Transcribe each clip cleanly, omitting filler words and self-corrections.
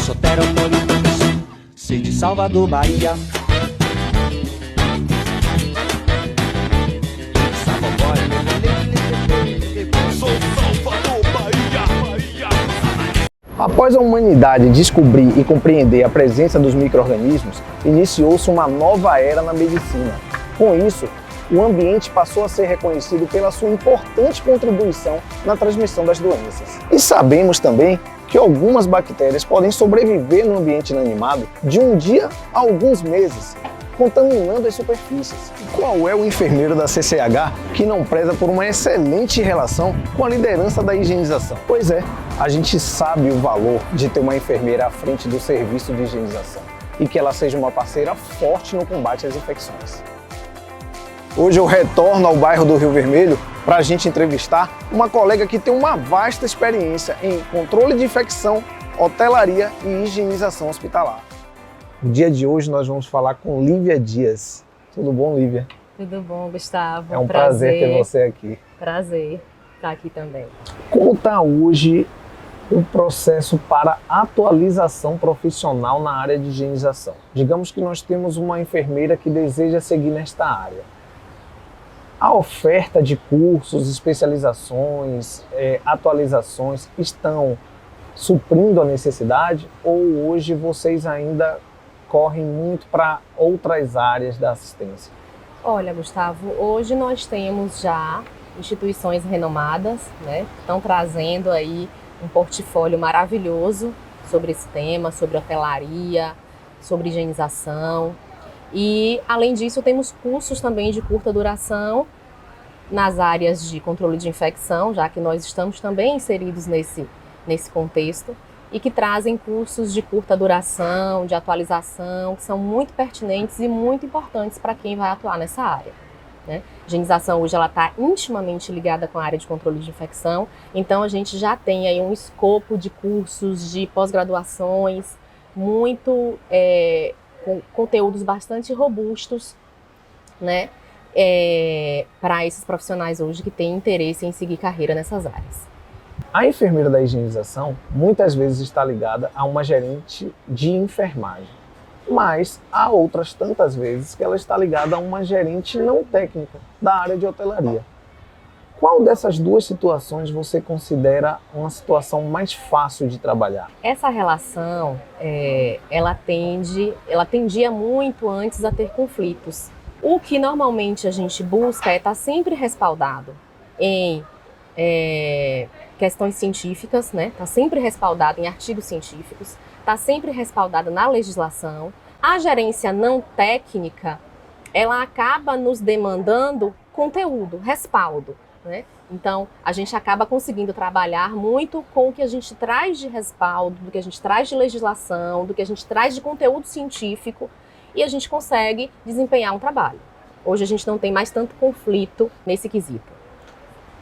Soteropolitano, sou de Salvador, Bahia. Sou Salvador, Bahia. Após a humanidade descobrir e compreender a presença dos micro-organismos, iniciou-se uma nova era na medicina. Com isso, o ambiente passou a ser reconhecido pela sua importante contribuição na transmissão das doenças. E sabemos também que algumas bactérias podem sobreviver no ambiente inanimado de um dia a alguns meses, contaminando as superfícies. Qual é o enfermeiro da CCH que não preza por uma excelente relação com a liderança da higienização? Pois é, a gente sabe o valor de ter uma enfermeira à frente do serviço de higienização e que ela seja uma parceira forte no combate às infecções. Hoje eu retorno ao bairro do Rio Vermelho para a gente entrevistar uma colega que tem uma vasta experiência em controle de infecção, hotelaria e higienização hospitalar. No dia de hoje nós vamos falar com Lívia Dias. Tudo bom, Lívia? Tudo bom, Gustavo? É um prazer ter você aqui. Prazer estar aqui também. Como está hoje o processo para atualização profissional na área de higienização? Digamos que nós temos uma enfermeira que deseja seguir nesta área. A oferta de cursos, especializações, atualizações estão suprindo a necessidade ou hoje vocês ainda correm muito para outras áreas da assistência? Olha, Gustavo, hoje nós temos já instituições renomadas, né, que estão trazendo aí um portfólio maravilhoso sobre esse tema, sobre hotelaria, sobre higienização. E, além disso, temos cursos também de curta duração nas áreas de controle de infecção, já que nós estamos também inseridos nesse contexto, e que trazem cursos de curta duração, de atualização, que são muito pertinentes e muito importantes para quem vai atuar nessa área, né? A higienização hoje está intimamente ligada com a área de controle de infecção, então a gente já tem aí um escopo de cursos, de pós-graduações, muito com conteúdos bastante robustos, né, para esses profissionais hoje que têm interesse em seguir carreira nessas áreas. A enfermeira da higienização muitas vezes está ligada a uma gerente de enfermagem, mas há outras tantas vezes que ela está ligada a uma gerente não técnica da área de hotelaria. Qual dessas duas situações você considera uma situação mais fácil de trabalhar? Essa relação, ela tendia muito antes a ter conflitos. O que normalmente a gente busca é estar sempre respaldado em questões científicas, né? Está sempre respaldado em artigos científicos, está sempre respaldado na legislação. A gerência não técnica, ela acaba nos demandando conteúdo, respaldo, né? Então, a gente acaba conseguindo trabalhar muito com o que a gente traz de respaldo, do que a gente traz de legislação, do que a gente traz de conteúdo científico, e a gente consegue desempenhar um trabalho. Hoje a gente não tem mais tanto conflito nesse quesito.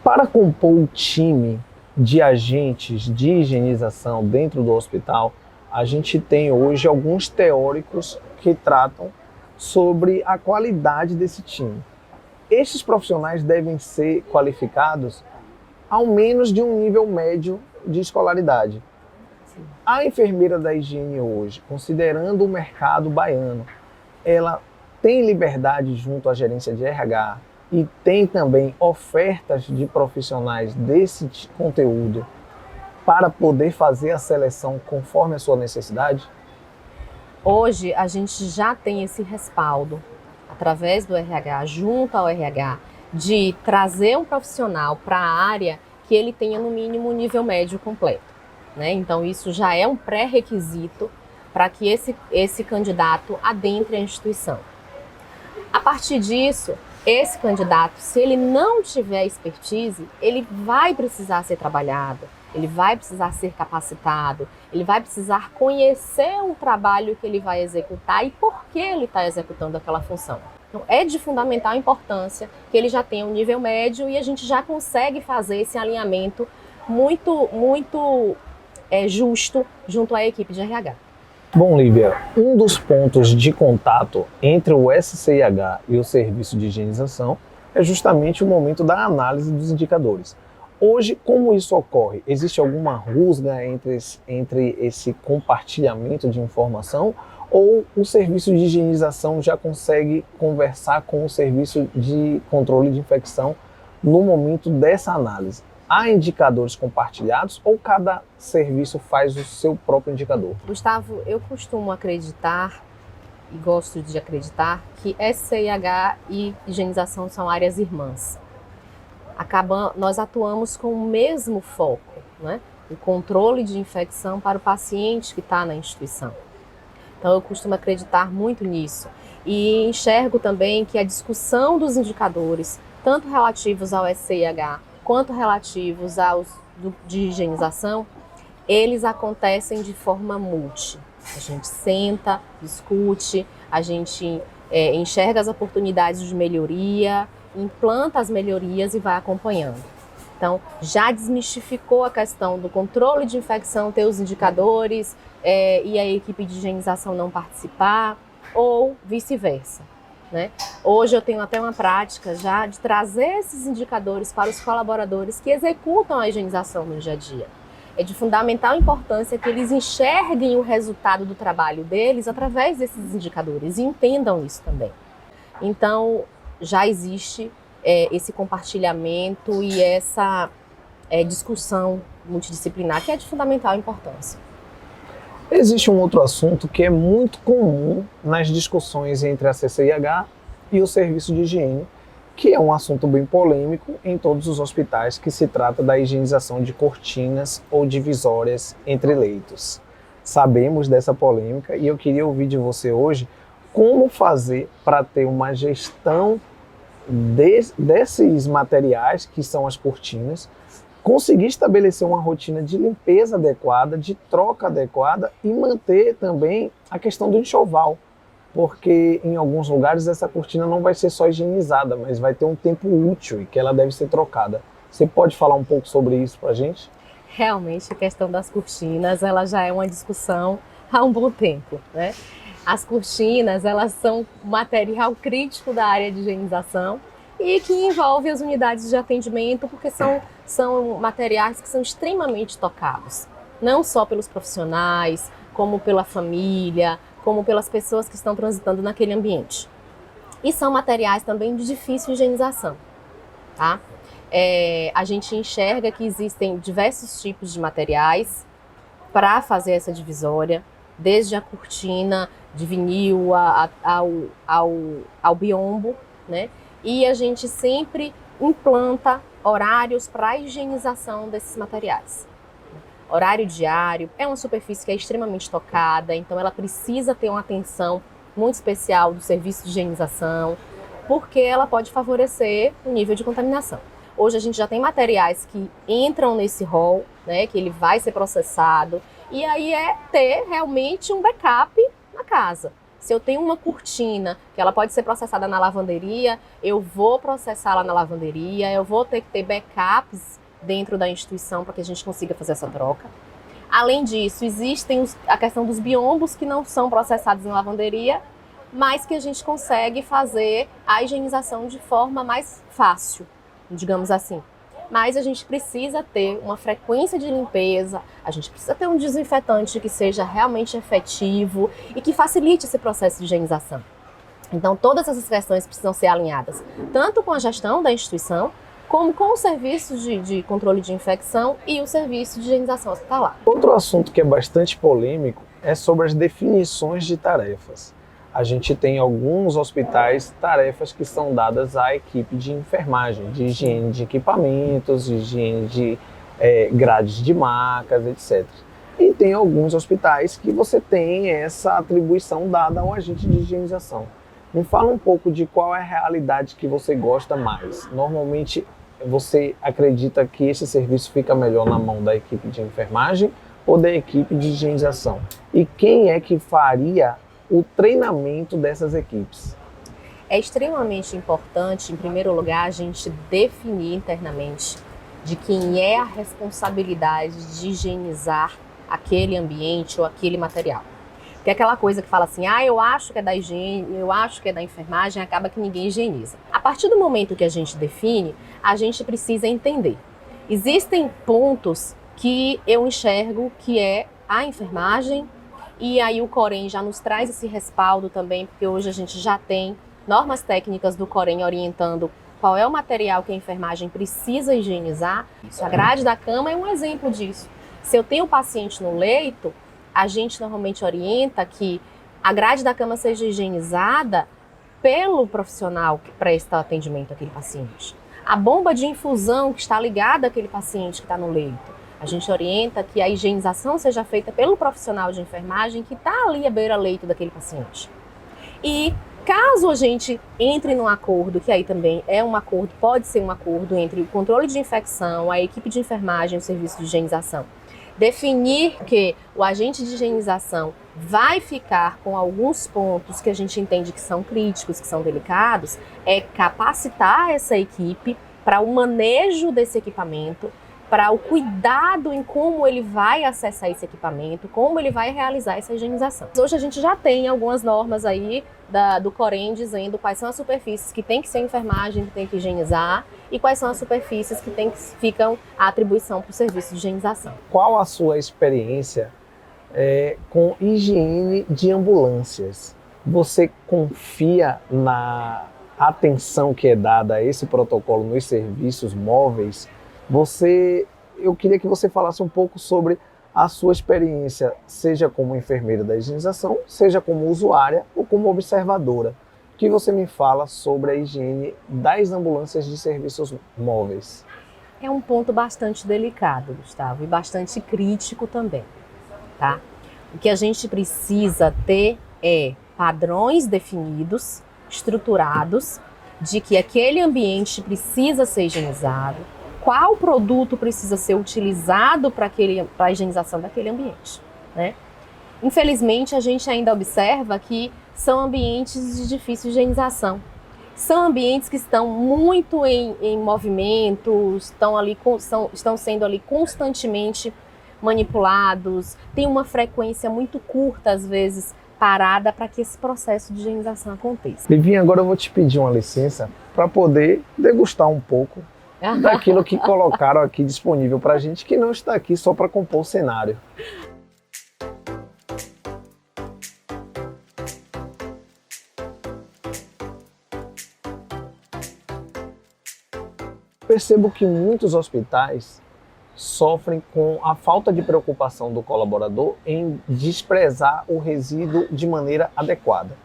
Para compor o time de agentes de higienização dentro do hospital, a gente tem hoje alguns teóricos que tratam sobre a qualidade desse time. Estes profissionais devem ser qualificados ao menos de um nível médio de escolaridade. Sim. A enfermeira da higiene hoje, considerando o mercado baiano, ela tem liberdade junto à gerência de RH e tem também ofertas de profissionais desse conteúdo para poder fazer a seleção conforme a sua necessidade? Hoje a gente já tem esse respaldo através do RH, junto ao RH, de trazer um profissional para a área que ele tenha no mínimo um nível médio completo, né? Então isso já é um pré-requisito para que esse candidato adentre a instituição. A partir disso, esse candidato, se ele não tiver expertise, ele vai precisar ser trabalhado, ele vai precisar ser capacitado, ele vai precisar conhecer o trabalho que ele vai executar e por que ele está executando aquela função. Então, é de fundamental importância que ele já tenha um nível médio e a gente já consegue fazer esse alinhamento muito justo junto à equipe de RH. Bom, Lívia, um dos pontos de contato entre o SCIH e o serviço de higienização é justamente o momento da análise dos indicadores. Hoje, como isso ocorre? Existe alguma rusga entre esse compartilhamento de informação ou o serviço de higienização já consegue conversar com o serviço de controle de infecção no momento dessa análise? Há indicadores compartilhados ou cada serviço faz o seu próprio indicador? Gustavo, eu costumo acreditar e gosto de acreditar que SCIH e higienização são áreas irmãs. Nós atuamos com o mesmo foco, né? O controle de infecção para o paciente que está na instituição. Então eu costumo acreditar muito nisso e enxergo também que a discussão dos indicadores, tanto relativos ao SCIH quanto relativos aos de higienização, eles acontecem de forma multi. A gente senta, discute, a gente enxerga as oportunidades de melhoria, implanta as melhorias e vai acompanhando. Então, já desmistificou a questão do controle de infecção, ter os indicadores e a equipe de higienização não participar, ou vice-versa, né? Hoje eu tenho até uma prática já de trazer esses indicadores para os colaboradores que executam a higienização no dia a dia. É de fundamental importância que eles enxerguem o resultado do trabalho deles através desses indicadores e entendam isso também. Então, já existe esse compartilhamento e essa discussão multidisciplinar que é de fundamental importância. Existe um outro assunto que é muito comum nas discussões entre a CCIH e o serviço de higiene, que é um assunto bem polêmico em todos os hospitais, que se trata da higienização de cortinas ou divisórias entre leitos. Sabemos dessa polêmica e eu queria ouvir de você hoje como fazer para ter uma gestão desses materiais, que são as cortinas, conseguir estabelecer uma rotina de limpeza adequada, de troca adequada e manter também a questão do enxoval, porque em alguns lugares essa cortina não vai ser só higienizada, mas vai ter um tempo útil e que ela deve ser trocada. Você pode falar um pouco sobre isso para a gente? Realmente, a questão das cortinas, ela já é uma discussão há um bom tempo, né? As cortinas, elas são material crítico da área de higienização e que envolve as unidades de atendimento, porque são materiais que são extremamente tocados, não só pelos profissionais, como pela família, como pelas pessoas que estão transitando naquele ambiente. E são materiais também de difícil higienização, tá? A gente enxerga que existem diversos tipos de materiais para fazer essa divisória, desde a cortina de vinil ao biombo, né? E a gente sempre implanta horários para a higienização desses materiais. Horário diário é uma superfície que é extremamente tocada, então ela precisa ter uma atenção muito especial do serviço de higienização, porque ela pode favorecer o nível de contaminação. Hoje a gente já tem materiais que entram nesse rol, né, que ele vai ser processado, e aí é ter realmente um backup na casa. Se eu tenho uma cortina que ela pode ser processada na lavanderia, eu vou processá-la na lavanderia, eu vou ter que ter backups dentro da instituição para que a gente consiga fazer essa troca. Além disso, existem a questão dos biombos que não são processados em lavanderia, mas que a gente consegue fazer a higienização de forma mais fácil, digamos assim. Mas a gente precisa ter uma frequência de limpeza, a gente precisa ter um desinfetante que seja realmente efetivo e que facilite esse processo de higienização. Então, todas essas questões precisam ser alinhadas, tanto com a gestão da instituição, como com o serviço de controle de infecção e o serviço de higienização hospitalar. Outro assunto que é bastante polêmico é sobre as definições de tarefas. A gente tem em alguns hospitais tarefas que são dadas à equipe de enfermagem, de higiene de equipamentos, de higiene de grades de macas, etc. E tem alguns hospitais que você tem essa atribuição dada ao agente de higienização. Me fala um pouco de qual é a realidade que você gosta mais. Normalmente você acredita que esse serviço fica melhor na mão da equipe de enfermagem ou da equipe de higienização? E quem é que faria o treinamento dessas equipes? É extremamente importante, em primeiro lugar, a gente definir internamente de quem é a responsabilidade de higienizar aquele ambiente ou aquele material. Porque aquela coisa que fala assim, eu acho que é da higiene, eu acho que é da enfermagem, acaba que ninguém higieniza. A partir do momento que a gente define, a gente precisa entender Existem pontos que eu enxergo que é a enfermagem, e aí o Corém já nos traz esse respaldo também, porque hoje a gente já tem normas técnicas do Corém orientando qual é o material que a enfermagem precisa higienizar. A grade da cama é um exemplo disso. Se eu tenho o paciente no leito, a gente normalmente orienta que a grade da cama seja higienizada pelo profissional que presta atendimento àquele paciente. A bomba de infusão que está ligada àquele paciente que está no leito, a gente orienta que a higienização seja feita pelo profissional de enfermagem que está ali à beira-leito daquele paciente. E caso a gente entre num acordo, que aí também é um acordo, pode ser um acordo entre o controle de infecção, a equipe de enfermagem e o serviço de higienização, definir que o agente de higienização vai ficar com alguns pontos que a gente entende que são críticos, que são delicados, é capacitar essa equipe para o manejo desse equipamento, para o cuidado em como ele vai acessar esse equipamento, como ele vai realizar essa higienização. Hoje a gente já tem algumas normas aí do Corém dizendo quais são as superfícies que tem que ser enfermagem, que tem que higienizar, e quais são as superfícies que ficam a atribuição para o serviço de higienização. Qual a sua experiência com higiene de ambulâncias? Você confia na atenção que é dada a esse protocolo nos serviços móveis? Eu queria que você falasse um pouco sobre a sua experiência, seja como enfermeira da higienização, seja como usuária ou como observadora. O que você me fala sobre a higiene das ambulâncias de serviços móveis? É um ponto bastante delicado, Gustavo, e bastante crítico também, tá? O que a gente precisa ter é padrões definidos, estruturados, de que aquele ambiente precisa ser higienizado, qual produto precisa ser utilizado para a higienização daquele ambiente, né? Infelizmente, a gente ainda observa que são ambientes de difícil higienização. São ambientes que estão muito em movimento, estão sendo ali constantemente manipulados, tem uma frequência muito curta, às vezes, parada para que esse processo de higienização aconteça. Livinha, agora eu vou te pedir uma licença para poder degustar um pouco daquilo que colocaram aqui disponível para a gente, que não está aqui só para compor o cenário. Percebo que muitos hospitais sofrem com a falta de preocupação do colaborador em desprezar o resíduo de maneira adequada.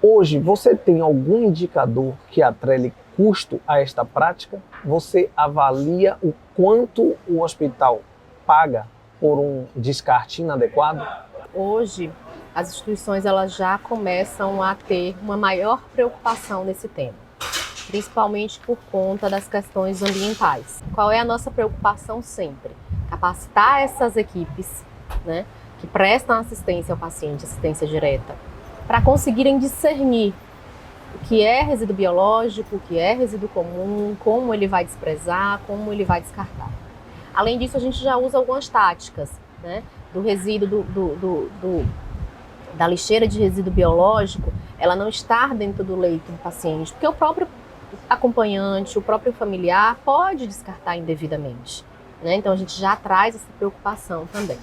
Hoje, você tem algum indicador que atrele custo a esta prática? Você avalia o quanto o hospital paga por um descarte inadequado? Hoje, as instituições elas já começam a ter uma maior preocupação nesse tema, principalmente por conta das questões ambientais. Qual é a nossa preocupação sempre? Capacitar essas equipes, né, que prestam assistência ao paciente, assistência direta, para conseguirem discernir o que é resíduo biológico, o que é resíduo comum, como ele vai desprezar, como ele vai descartar. Além disso, a gente já usa algumas táticas, né, do resíduo da lixeira de resíduo biológico, ela não estar dentro do leito do paciente, porque o próprio acompanhante, o próprio familiar pode descartar indevidamente, né? Então a gente já traz essa preocupação também.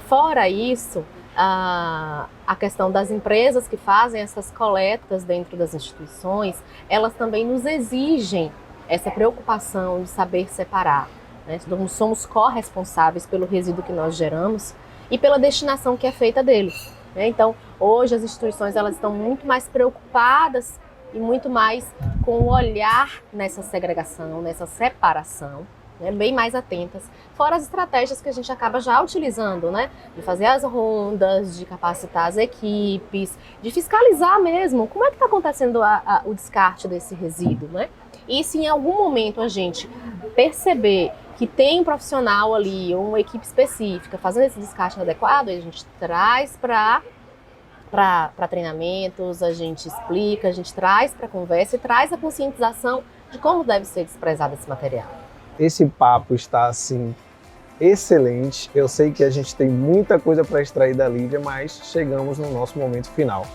Fora isso, a questão das empresas que fazem essas coletas dentro das instituições, elas também nos exigem essa preocupação de saber separar, né? Somos corresponsáveis pelo resíduo que nós geramos e pela destinação que é feita dele, né? Então, hoje as instituições elas estão muito mais preocupadas e muito mais com o olhar nessa segregação, nessa separação, né, bem mais atentas. Fora as estratégias que a gente acaba já utilizando, né, de fazer as rondas, de capacitar as equipes, de fiscalizar mesmo como é que está acontecendo o descarte desse resíduo, né? E se em algum momento a gente perceber que tem um profissional ali, ou uma equipe específica fazendo esse descarte adequado, a gente traz para treinamentos, a gente explica, a gente traz para conversa e traz a conscientização de como deve ser desprezado esse material. Esse papo está assim excelente. Eu sei que a gente tem muita coisa para extrair da Lívia, mas chegamos no nosso momento final.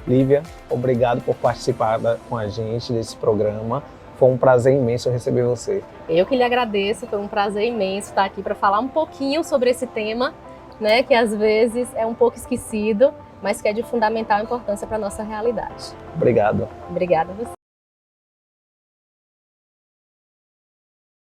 Lívia, obrigado por participar com a gente desse programa. Foi um prazer imenso receber você. Eu que lhe agradeço, foi um prazer imenso estar aqui para falar um pouquinho sobre esse tema, né, que às vezes é um pouco esquecido, mas que é de fundamental importância para a nossa realidade. Obrigado. Obrigada a você.